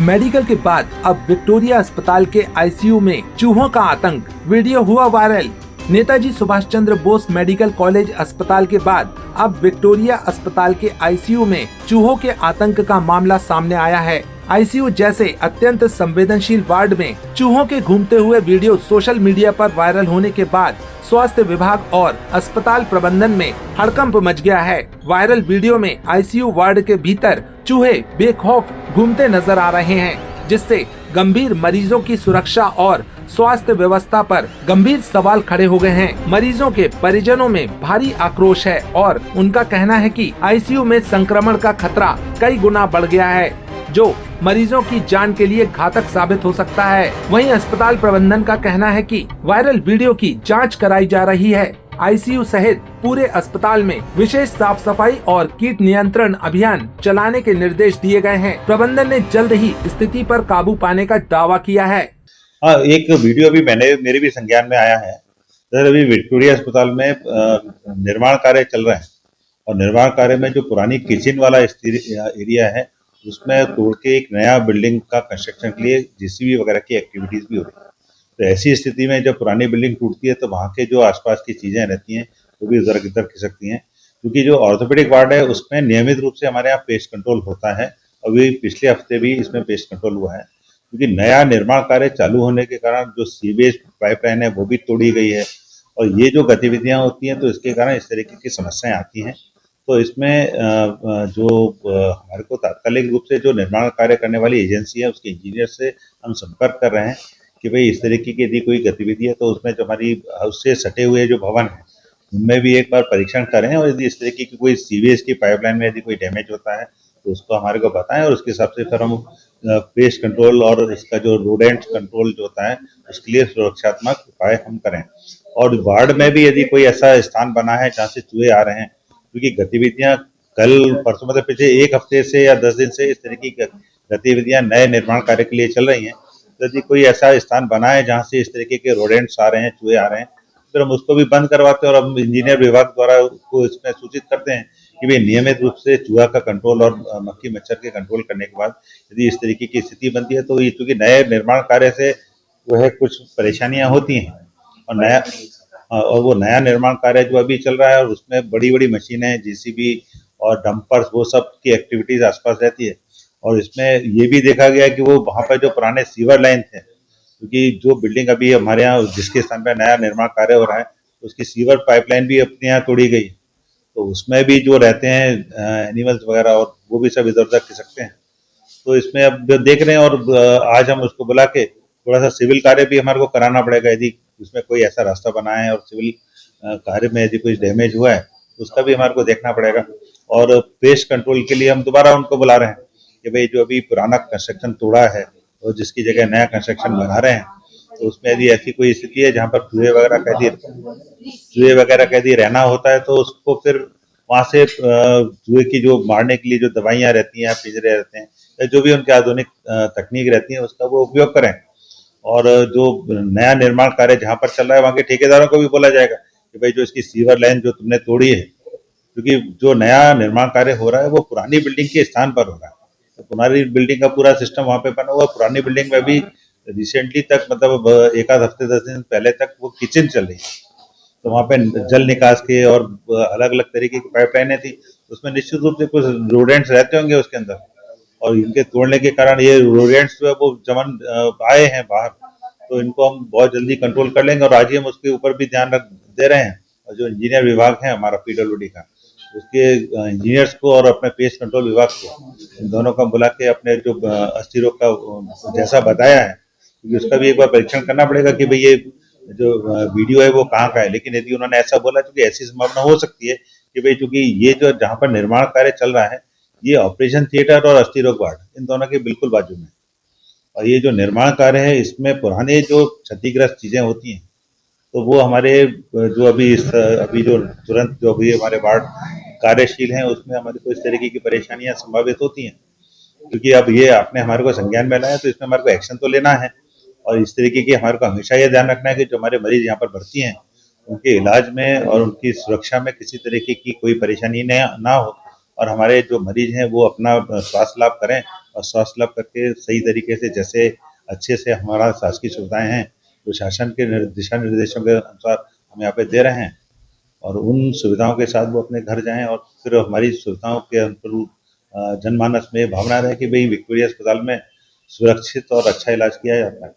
Medical के बाद अब विक्टोरिया अस्पताल के आईसीयू में चूहों का आतंक, वीडियो हुआ viral. Netaji Subhash Chandra Bose medical college अस्पताल के बाद अब विक्टोरिया अस्पताल के आईसीयू में चूहों के आतंक का मामला सामने आया है। आईसीयू जैसे अत्यंत संवेदनशील वार्ड में चूहों के घूमते हुए वीडियो सोशल मीडिया पर वायरल होने के बाद स्वास्थ्य विभाग और अस्पताल प्रबंधन में हड़कंप मच गया है। वायरल वीडियो में आईसीयू वार्ड के भीतर चूहे बेखौफ घूमते नजर आ रहे हैं, जिससे गंभीर मरीजों की सुरक्षा और स्वास्थ्य व्यवस्था पर गंभीर सवाल खड़े हो गए हैं। मरीजों के परिजनों में भारी आक्रोश है और उनका कहना है कि आईसीयू में संक्रमण का खतरा कई गुना बढ़ गया है, जो मरीजों की जान के लिए घातक साबित हो सकता है। वहीं अस्पताल प्रबंधन का कहना है कि वायरल वीडियो की जांच कराई जा रही है। आईसीयू सहित पूरे अस्पताल में विशेष साफ सफाई और कीट नियंत्रण अभियान चलाने के निर्देश दिए गए हैं। प्रबंधन ने जल्द ही स्थिति पर काबू पाने का दावा किया है। हाँ, एक वीडियो भी मेरे भी संज्ञान में आया है। सर, अभी विक्टोरिया अस्पताल में निर्माण कार्य चल रहे हैं और निर्माण कार्य में जो पुरानी किचन वाला एरिया है उसमें तोड़ के एक नया बिल्डिंग का कंस्ट्रक्शन के लिए जेसीबी वगैरह की एक्टिविटीज भी हो रही है। तो ऐसी स्थिति में जब पुरानी बिल्डिंग टूटती है तो वहाँ के जो आसपास की चीजें रहती हैं वो भी इधर उधर खिसकती हैं, क्योंकि जो ऑर्थोपेडिक वार्ड है उसमें नियमित रूप से हमारे यहाँ पेस्ट कंट्रोल होता है। अभी पिछले हफ्ते भी इसमें पेस्ट कंट्रोल हुआ है, क्योंकि नया निर्माण कार्य चालू होने के कारण जो सीवेज पाइपलाइन है वो भी तोड़ी गई है और ये जो गतिविधियां होती हैं तो इसके कारण इस तरीके की समस्याएं आती हैं। तो इसमें जो हमारे को तात्कालिक रूप से जो निर्माण कार्य करने वाली एजेंसी है उसके इंजीनियर से हम संपर्क कर रहे हैं कि भाई इस तरीके की यदि कोई गतिविधि है तो उसमें जो हमारी हाउस से सटे हुए जो भवन है उनमें भी एक बार परीक्षण करें और यदि इस तरीके की कोई सीवेज की पाइपलाइन में यदि कोई डैमेज होता है तो उसको हमारे को बताएं और उसके हिसाब से फिर हम पेस्ट कंट्रोल और इसका जो रोडेंट कंट्रोल जो होता है उसके लिए सुरक्षात्मक उपाय हम करें। और वार्ड में भी यदि कोई ऐसा स्थान बना है जहाँ से चूहे आ रहे हैं, क्योंकि गतिविधियां कल परसों मतलब पिछले एक हफ्ते से या 10 दिन से इस तरह की गतिविधियां नए निर्माण कार्य के लिए चल रही हैं। तो यदि कोई ऐसा स्थान बना है जहाँ से इस तरीके के रोडेंट्स आ रहे हैं, चूहे आ रहे हैं, फिर हम उसको भी बंद करवाते हैं और हम इंजीनियर विभाग द्वारा उसको इसमें सूचित करते हैं कि भाई नियमित रूप से चूहा का कंट्रोल और मक्खी मच्छर के कंट्रोल करने के बाद यदि इस तरीके की स्थिति बनती है तो ये चूंकि नए निर्माण कार्य से जो है कुछ परेशानियां होती हैं और वो नया निर्माण कार्य जो अभी चल रहा है और उसमें बड़ी बड़ी मशीनें जेसीबी और डंपर्स वो सब की एक्टिविटीज आसपास रहती है। और इसमें ये भी देखा गया कि वो वहाँ पर जो पुराने सीवर लाइन थे, क्योंकि जो बिल्डिंग अभी हमारे यहाँ जिसके स्थान पर नया निर्माण कार्य हो रहा है उसकी सीवर पाइपलाइन भी अपने यहाँ तोड़ी गई, तो उसमें भी जो रहते हैं एनिमल्स वगैरह और वो भी सब इधर उधर खिसकते हैं। तो इसमें अब जो देख रहे हैं और आज हम उसको बुला के थोड़ा सा सिविल कार्य भी हमारे को कराना पड़ेगा। यदि उसमें कोई ऐसा रास्ता बना है और सिविल कार्य में यदि कुछ डैमेज हुआ है तो उसका भी हमारे को देखना पड़ेगा। और पेस्ट कंट्रोल के लिए हम दोबारा उनको बुला रहे हैं कि भाई जो अभी पुराना कंस्ट्रक्शन तोड़ा है और जिसकी जगह नया कंस्ट्रक्शन बना रहे हैं तो उसमें यदि ऐसी कोई स्थिति है जहाँ पर चूहे वगैरह कैदी रहना होता है तो उसको फिर वहाँ से चूहे की जो मारने के लिए जो दवाइयाँ रहती हैं, पिंजरे रहते हैं या जो भी उनकी आधुनिक तकनीक रहती है उसका वो उपयोग करें। और जो नया निर्माण कार्य जहाँ पर चल रहा है वहाँ के ठेकेदारों को भी बोला जाएगा कि भाई जो इसकी सीवर लाइन जो तुमने तोड़ी है, क्योंकि जो नया निर्माण कार्य हो रहा है वो पुरानी बिल्डिंग के स्थान पर हो रहा है, तो पुरानी बिल्डिंग का पूरा सिस्टम वहाँ पे बना हुआ। पुरानी बिल्डिंग में भी रिसेंटली तक मतलब एक आध हफ्ते 10 दिन पहले तक वो किचन चल रही है, तो वहाँ पे जल निकास के और अलग अलग तरीके की पाइपलाइनें थी, उसमें निश्चित रूप से कुछ रोडेंट्स रहते होंगे उसके अंदर और इनके तोड़ने के कारण ये रोडेंट्स जो है वो जमन आए हैं बाहर, तो इनको हम बहुत जल्दी कंट्रोल कर लेंगे और आज ही हम उसके ऊपर भी ध्यान रख दे रहे हैं। और जो इंजीनियर विभाग है हमारा पीडब्ल्यूडी का, उसके इंजीनियर्स को और अपने पेस्ट कंट्रोल विभाग को, इन दोनों को बुला के अपने जो अस्थि रोग का जैसा बताया है क्योंकि उसका भी एक बार परीक्षण करना पड़ेगा कि भाई ये जो वीडियो है वो कहाँ का है। लेकिन यदि उन्होंने ऐसा बोला क्योंकि ऐसी संभावना हो सकती है कि भाई चूंकि ये जो जहाँ पर निर्माण कार्य चल रहा है ये ऑपरेशन थिएटर और अस्थि रोग वार्ड इन दोनों के बिल्कुल बाजू में, और ये जो निर्माण कार्य है इसमें पुराने जो क्षतिग्रस्त चीजें होती हैं तो वो हमारे जो अभी जो तुरंत जो अभी हमारे वार्ड कार्यशील हैं उसमें हमारे को इस तरीके की परेशानियां संभावित होती हैं। क्योंकि अब ये आपने हमारे को संज्ञान में लाया तो इसमें हमारे को एक्शन तो लेना है और इस तरीके की हमारे को हमेशा ये ध्यान रखना है कि जो हमारे मरीज यहाँ पर भर्ती हैं उनके इलाज में और उनकी सुरक्षा में किसी तरीके की कोई परेशानी ना हो, और हमारे जो मरीज हैं वो अपना स्वास्थ्य लाभ करें और स्वास्थ्य लाभ करके सही तरीके से जैसे अच्छे से हमारा शासकीय सुविधाएं हैं जो शासन के दिशा निर्देशों के अनुसार हम यहाँ पे दे रहे हैं और उन सुविधाओं के साथ वो अपने घर जाएं और फिर हमारी सुविधाओं के अनुरूप जनमानस में भावना रहे कि भाई विक्टोरिया अस्पताल में सुरक्षित और अच्छा इलाज किया जाता है।